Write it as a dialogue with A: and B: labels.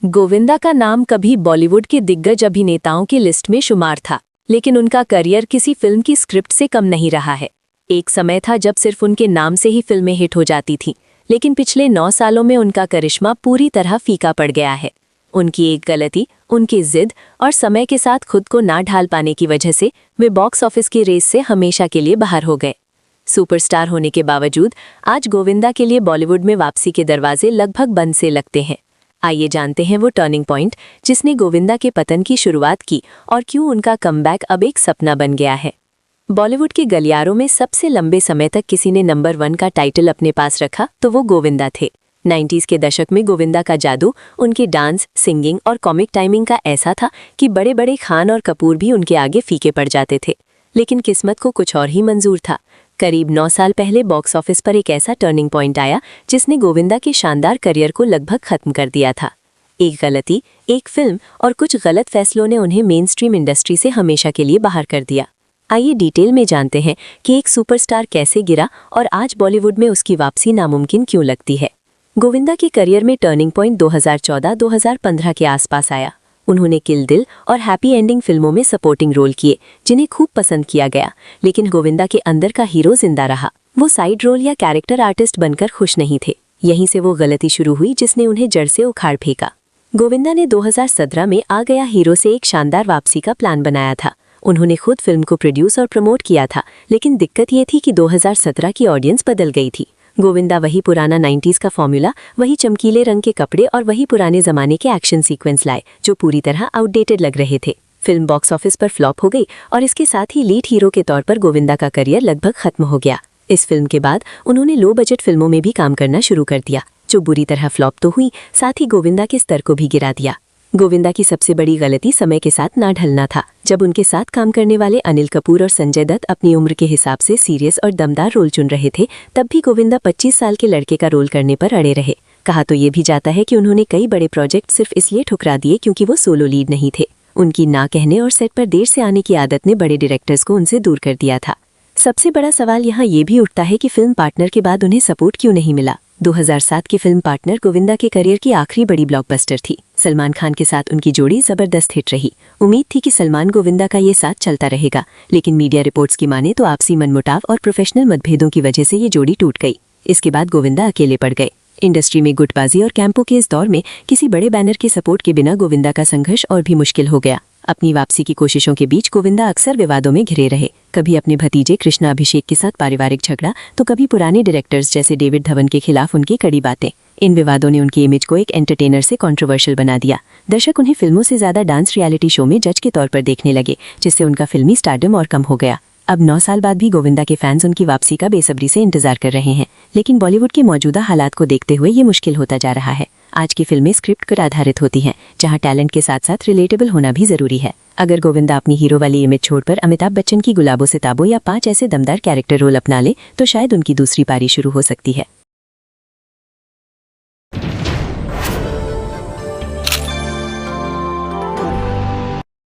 A: गोविंदा का नाम कभी बॉलीवुड के दिग्गज अभिनेताओं की लिस्ट में शुमार था, लेकिन उनका करियर किसी फिल्म की स्क्रिप्ट से कम नहीं रहा है। एक समय था जब सिर्फ उनके नाम से ही फिल्में हिट हो जाती थीं, लेकिन पिछले 9 सालों में उनका करिश्मा पूरी तरह फीका पड़ गया है। उनकी एक गलती, उनकी जिद और समय के साथ खुद को ना ढाल पाने की वजह से वे बॉक्स ऑफिस की रेस से हमेशा के लिए बाहर हो गए। सुपरस्टार होने के बावजूद आज गोविंदा के लिए बॉलीवुड में वापसी के दरवाजे लगभग बंद से लगते हैं। आइए जानते हैं वो टर्निंग पॉइंट जिसने गोविंदा के पतन की शुरुआत की और क्यों उनका कमबैक अब एक सपना बन गया है। बॉलीवुड के गलियारों में सबसे लंबे समय तक किसी ने नंबर 1 का टाइटल अपने पास रखा तो वो गोविंदा थे। 90s के दशक में गोविंदा का जादू उनके डांस, सिंगिंग और कॉमिक टाइमिंग का ऐसा था कि बड़े बड़े खान और कपूर भी उनके आगे फीके पड़ जाते थे। लेकिन किस्मत को कुछ और ही मंजूर था। करीब 9 साल पहले बॉक्स ऑफिस पर एक ऐसा टर्निंग पॉइंट आया जिसने गोविंदा के शानदार करियर को लगभग खत्म कर दिया था। एक गलती, एक फिल्म और कुछ गलत फैसलों ने उन्हें मेन स्ट्रीम इंडस्ट्री से हमेशा के लिए बाहर कर दिया। आइए डिटेल में जानते हैं कि एक सुपरस्टार कैसे गिरा और आज बॉलीवुड में उसकी वापसी नामुमकिन क्यों लगती है। गोविंदा के करियर में टर्निंग पॉइंट 2014-2015 के आसपास आया। उन्होंने किल दिल और हैप्पी एंडिंग फिल्मों में सपोर्टिंग रोल किए जिन्हें खूब पसंद किया गया, लेकिन गोविंदा के अंदर का हीरो जिंदा रहा। वो साइड रोल या कैरेक्टर आर्टिस्ट बनकर खुश नहीं थे। यहीं से वो गलती शुरू हुई जिसने उन्हें जड़ से उखाड़ फेंका। गोविंदा ने 2017 में आ गया हीरो से एक शानदार वापसी का प्लान बनाया था। उन्होंने खुद फिल्म को प्रोड्यूस और प्रमोट किया था, लेकिन दिक्कत ये थी कि 2017 की ऑडियंस बदल गई थी। गोविंदा वही पुराना 90s का फॉर्मूला, वही चमकीले रंग के कपड़े और वही पुराने जमाने के एक्शन सीक्वेंस लाए जो पूरी तरह आउटडेटेड लग रहे थे। फिल्म बॉक्स ऑफिस पर फ्लॉप हो गई और इसके साथ ही लीड हीरो के तौर पर गोविंदा का करियर लगभग खत्म हो गया। इस फिल्म के बाद उन्होंने लो बजट फिल्मों में भी काम करना शुरू कर दिया, जो बुरी तरह फ्लॉप तो हुई, साथ ही गोविंदा के स्तर को भी गिरा दिया। गोविंदा की सबसे बड़ी गलती समय के साथ ना ढलना था। जब उनके साथ काम करने वाले अनिल कपूर और संजय दत्त अपनी उम्र के हिसाब से सीरियस और दमदार रोल चुन रहे थे, तब भी गोविंदा 25 साल के लड़के का रोल करने पर अड़े रहे। कहा तो ये भी जाता है कि उन्होंने कई बड़े प्रोजेक्ट सिर्फ इसलिए ठुकरा दिए क्योंकि वो सोलो लीड नहीं थे। उनकी ना कहने और सेट पर देर से आने की आदत ने बड़े डायरेक्टर्स को उनसे दूर कर दिया था। सबसे बड़ा सवाल यहाँ ये भी उठता है कि फिल्म पार्टनर के बाद उन्हें सपोर्ट क्यों नहीं मिला। 2007 की फिल्म पार्टनर गोविंदा के करियर की आखिरी बड़ी ब्लॉकबस्टर थी। सलमान खान के साथ उनकी जोड़ी जबरदस्त हिट रही। उम्मीद थी कि सलमान गोविंदा का ये साथ चलता रहेगा, लेकिन मीडिया रिपोर्ट्स की माने तो आपसी मनमुटाव और प्रोफेशनल मतभेदों की वजह से ये जोड़ी टूट गई। इसके बाद गोविंदा अकेले पड़ गए। इंडस्ट्री में गुटबाजी और कैंपों के इस दौर में किसी बड़े बैनर के सपोर्ट के बिना गोविंदा का संघर्ष और भी मुश्किल हो गया। अपनी वापसी की कोशिशों के बीच गोविंदा अक्सर विवादों में घिरे रहे। कभी अपने भतीजे कृष्णा अभिषेक के साथ पारिवारिक झगड़ा, तो कभी पुराने डायरेक्टर्स जैसे डेविड धवन के खिलाफ उनकी कड़ी बातें। इन विवादों ने उनकी इमेज को एक एंटरटेनर से कंट्रोवर्शियल बना दिया। दर्शक उन्हें फिल्मों से ज्यादा डांस रियलिटी शो में जज के तौर पर देखने लगे, जिससे उनका फिल्मी स्टारडम और कम हो गया। अब 9 साल बाद भी गोविंदा के फैंस उनकी वापसी का बेसब्री से इंतजार कर रहे हैं, लेकिन बॉलीवुड के मौजूदा हालात को देखते हुए ये मुश्किल होता जा रहा है। आज की फिल्में स्क्रिप्ट पर आधारित होती हैं, जहां टैलेंट के साथ साथ रिलेटेबल होना भी जरूरी है। अगर गोविंदा अपनी हीरो वाली इमेज छोड़कर अमिताभ बच्चन की गुलाबों सिताबों या 5 ऐसे दमदार कैरेक्टर रोल अपना ले, तो शायद उनकी दूसरी पारी शुरू हो सकती है।